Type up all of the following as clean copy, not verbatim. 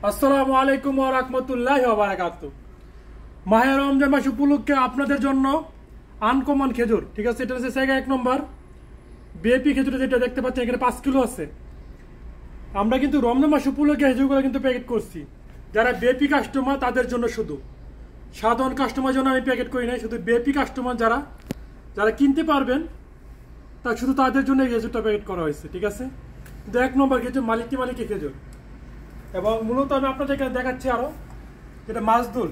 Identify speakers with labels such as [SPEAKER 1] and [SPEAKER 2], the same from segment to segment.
[SPEAKER 1] আসসালামু আলাইকুম ওয়া রাহমাতুল্লাহি ওয়া বারাকাতুহু। মাহে রমজান মাস উপলক্ষে আপনাদের জন্য আনকমন খেজুর, ঠিক আছে, এটা হচ্ছে সেগা 1 নম্বর বিএপি খেজুর, যেটা দেখতে পাচ্ছেন এখানে 5 কিলো আছে। আমরা কিন্তু রমজান মাস উপলক্ষে খেজুরগুলো কিন্তু প্যাকেট করছি। যারা বিএপি কাস্টমার তাদের জন্য, শুধু সাধারণ কাস্টমার জন্য আমি প্যাকেট করি নাই, শুধু বিএপি কাস্টমার যারা যারা কিনতে পারবেন তা শুধু তাদের জন্য এই খেজুরটা প্যাকেট করা হয়েছে, ঠিক আছে। 1 নম্বর খেজুর মালিকি খেজুর। এবং মূলত আমি আপনাদেরকে দেখাচ্ছি আরো, যেটা মাজদুল।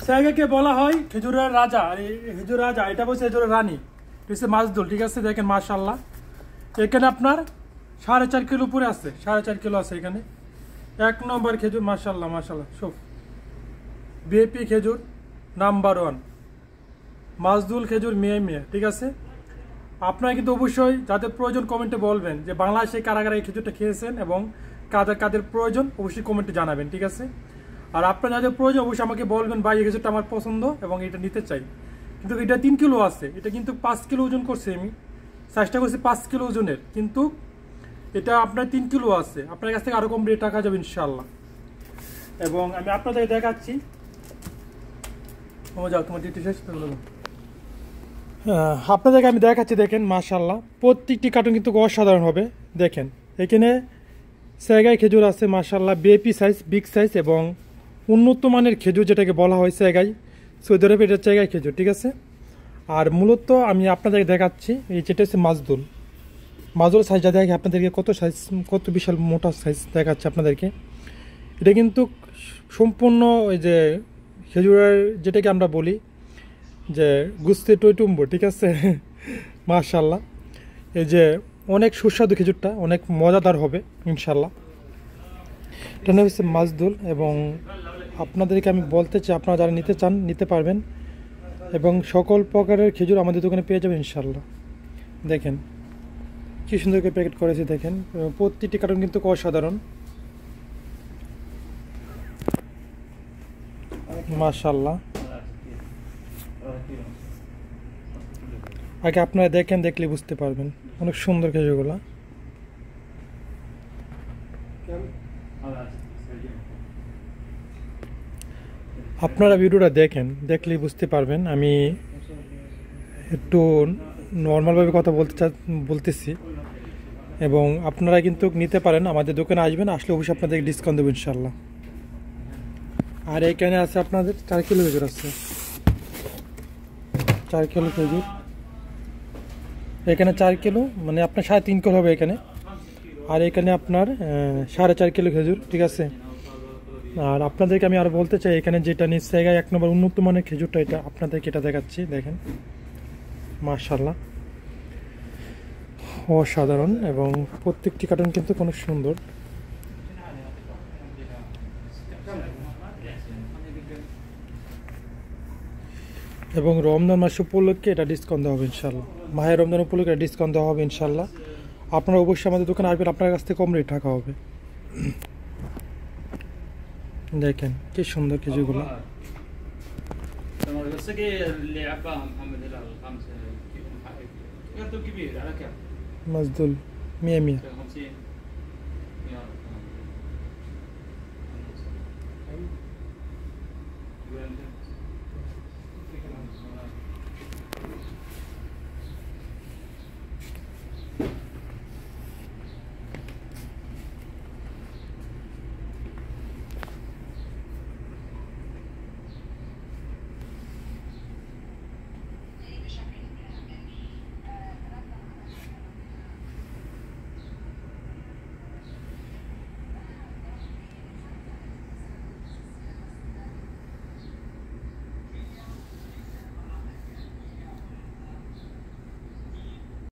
[SPEAKER 1] সেগাকে বলা হয় খেজুরের রাজা, আর খেজুর রাজা এটা বলছে খেজুরের রানী, এটা হচ্ছে মাজদুল, ঠিক আছে। দেখেন মাশাআল্লাহ, এখানে আপনার 4.5 কিলো উপরে আছে, 4.5 কিলো আছে এখানে। 1 নম্বর খেজুর, মাশাআল্লাহ মাশাআল্লাহ, সব বিএপি খেজুর নাম্বার 1 মাজদুল খেজুর মেয়ে, ঠিক আছে। আপনারা কিন্তু অবশ্যই যাদের প্রয়োজন কমেন্টে বলবেন যে বাংলাদেশে কারা কারা এই খেজুরটা খেয়েছেন এবং কাদের কাদের প্রয়োজন অবশ্যই কমেন্টে জানাবেন, ঠিক আছে। আর আপনার যাদের প্রয়োজন অবশ্যই আমাকে বলবেন, ভাই এই খেজুরটা আমার পছন্দ এবং এটা নিতে চাই। কিন্তু এটা 3 কিলো আছে, এটা কিন্তু 5 কিলো ওজন করছে, আমি সাইজটা করছি 5 কিলো ওজনের, কিন্তু এটা আপনার 3 কিলো আছে। আপনার কাছ থেকে আরো কম রেট টাকা যাবে ইনশাল্লাহ। এবং আমি আপনাদেরকে দেখাচ্ছি, আপনাদেরকে আমি দেখাচ্ছি, দেখেন মাশাআল্লাহ, প্রত্যেকটি কার্টুন কিন্তু অসাধারণ হবে। দেখেন এখানে সেগাই খেজুর আছে মাশাআল্লাহ, বিএপি সাইজ, বিগ সাইজ এবং উন্নত মানের খেজুর, যেটাকে বলা হয় সেগাই, সৌদি আরবে এটা সেগাই খেজুর, ঠিক আছে। আর মূলত আমি আপনাদেরকে দেখাচ্ছি এই যেটা হচ্ছে মাজদুল সাইজটা দেখে আপনাদেরকে কত বিশাল মোটা সাইজ দেখাচ্ছে আপনাদেরকে। এটা কিন্তু সম্পূর্ণ ওই যে খেজুরের যেটাকে আমরা বলি যে গুস্তে টইটুম্বু, ঠিক আছে। মাশাআল্লাহ, এই যে অনেক সুস্বাদু খেজুরটা, অনেক মজাদার হবে ইনশাল্লাহ। এটা হচ্ছে মাজদুল। এবং আপনাদেরকে আমি বলতে চাই, আপনারা যারা নিতে চান নিতে পারবেন এবং সকল প্রকারের খেজুর আমাদের দোকানে পেয়ে যাবেন ইনশাল্লাহ। দেখেন কি সুন্দর করে প্যাকেট করেছি, দেখেন প্রতিটি কার্টুন কিন্তু অসাধারণ মাশাআল্লাহ। আগে আপনারা দেখেন, দেখলে বুঝতে পারবেন অনেক সুন্দর খেজুরগুলা। আপনারা ভিডিওটা দেখেন, দেখলেই বুঝতে পারবেন। আমি একটু নর্মালভাবে কথা বলতেছি এবং আপনারা কিন্তু নিতে পারেন, আমাদের দোকানে আসবেন, আসলে অবশ্যই আপনাদের ডিসকাউন্ট দেবো ইনশাল্লাহ। আর এখানে আছে আপনাদের 4 কিলো খেজুর আছে, 4 কিলো খেজুর এখানে, 4 কিলো মানে আপনার 3.5 কিলো হবে এখানে। আর এখানে আপনার 4.5 কিলো খেজুর, ঠিক আছে। আর আপনাদেরকে আমি আর বলতে চাই, এখানে যেটা নিচ্ছে 1 নম্বর উন্নত মানের খেজুরটা, এটা আপনাদেরকে এটা দেখাচ্ছি, দেখেন মাশাআল্লাহ অসাধারণ। এবং প্রত্যেকটি কার্টুন কিন্তু কোনো সুন্দর। এবং রমজান মাস উপলক্ষে এটা ডিসকাউন্ট দেওয়া হবে ইনশাল্লাহ। মাহে রমজান উপলক্ষে ডিসকাউন্ট দেওয়া হবে ইনশাল্লাহ। আপনারা অবশ্যই আমাদের দোকানে আসবেন, আপনার কাছ থেকে কম রেট টাকা হবে। দেখেন কি সুন্দর খেজুরগুলো। মাজদুল মিয়া